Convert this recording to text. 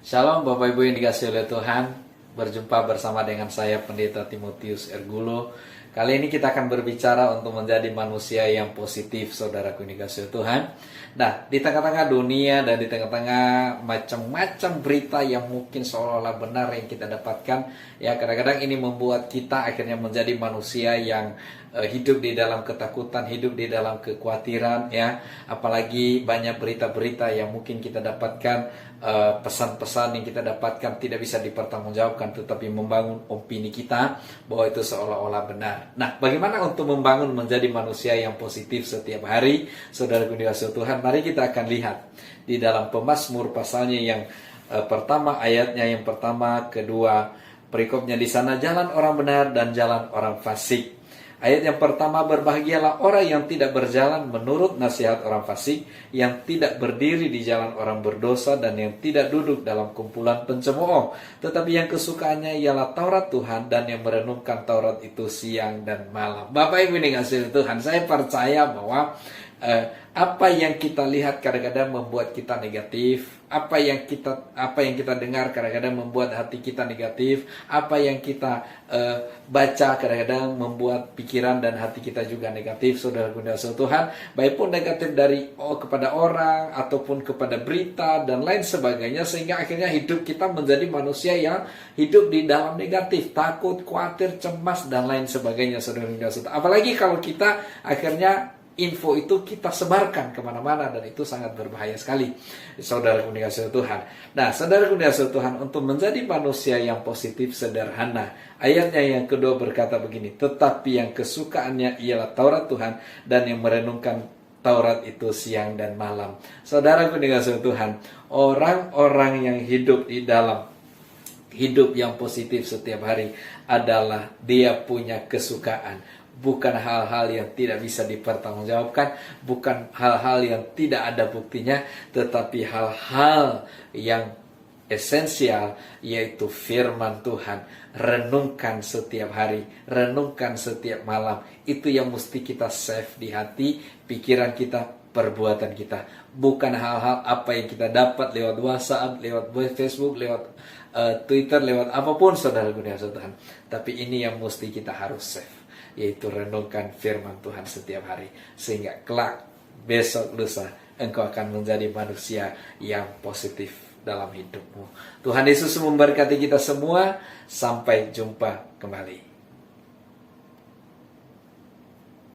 Shalom Bapak Ibu yang dikasihi oleh Tuhan. Berjumpa bersama dengan saya Pendeta Timotius Ergulo. Kali ini kita akan berbicara untuk menjadi manusia yang positif, saudaraku yang dikasihi Tuhan. Nah, di tengah-tengah dunia dan di tengah-tengah macam-macam berita yang mungkin seolah-olah benar yang kita dapatkan, ya kadang-kadang ini membuat kita akhirnya menjadi manusia yang hidup di dalam ketakutan, hidup di dalam kekhawatiran, ya. Apalagi banyak berita-berita yang mungkin kita dapatkan, pesan-pesan yang kita dapatkan tidak bisa dipertanggungjawabkan, tetapi membangun opini kita bahwa itu seolah-olah benar. Nah, bagaimana untuk membangun menjadi manusia yang positif setiap hari, saudaraku dikasihi Tuhan? Mari kita akan lihat di dalam Pemazmur pasalnya yang pertama, ayatnya yang pertama, kedua, perikopnya di sana, jalan orang benar dan jalan orang fasik. Ayat yang pertama, berbahagialah orang yang tidak berjalan menurut nasihat orang fasik, yang tidak berdiri di jalan orang berdosa, dan yang tidak duduk dalam kumpulan pencemooh. Tetapi yang kesukaannya ialah Taurat Tuhan, dan yang merenungkan Taurat itu siang dan malam. Bapak Ibu yang dikasihi Tuhan, saya percaya bahwa apa yang kita lihat kadang-kadang membuat kita negatif, apa yang kita dengar kadang-kadang membuat hati kita negatif, apa yang kita baca kadang-kadang membuat pikiran dan hati kita juga negatif, saudara-saudara Tuhan, baik pun negatif dari kepada orang ataupun kepada berita dan lain sebagainya, sehingga akhirnya hidup kita menjadi manusia yang hidup di dalam negatif, takut, khawatir, cemas dan lain sebagainya, saudara-saudara. Apalagi kalau kita akhirnya info itu kita sebarkan kemana-mana, dan itu sangat berbahaya sekali, saudara dikasihi Tuhan. Nah, saudara dikasihi Tuhan, untuk menjadi manusia yang positif sederhana, ayatnya yang kedua berkata begini, tetapi yang kesukaannya ialah Taurat Tuhan, dan yang merenungkan Taurat itu siang dan malam. Saudara dikasihi Tuhan, orang-orang yang hidup di dalam hidup yang positif setiap hari adalah dia punya kesukaan. Bukan hal-hal yang tidak bisa dipertanggungjawabkan, bukan hal-hal yang tidak ada buktinya, tetapi hal-hal yang esensial, yaitu firman Tuhan. Renungkan setiap hari, renungkan setiap malam. Itu yang mesti kita save di hati, pikiran kita, perbuatan kita. Bukan hal-hal apa yang kita dapat lewat WhatsApp, lewat Facebook, lewat Twitter, lewat apapun, saudara dikasihi Tuhan. Tapi ini yang mesti kita harus save, yaitu renungkan firman Tuhan setiap hari, sehingga kelak besok lusa engkau akan menjadi manusia yang positif dalam hidupmu. Tuhan Yesus memberkati kita semua. Sampai jumpa kembali.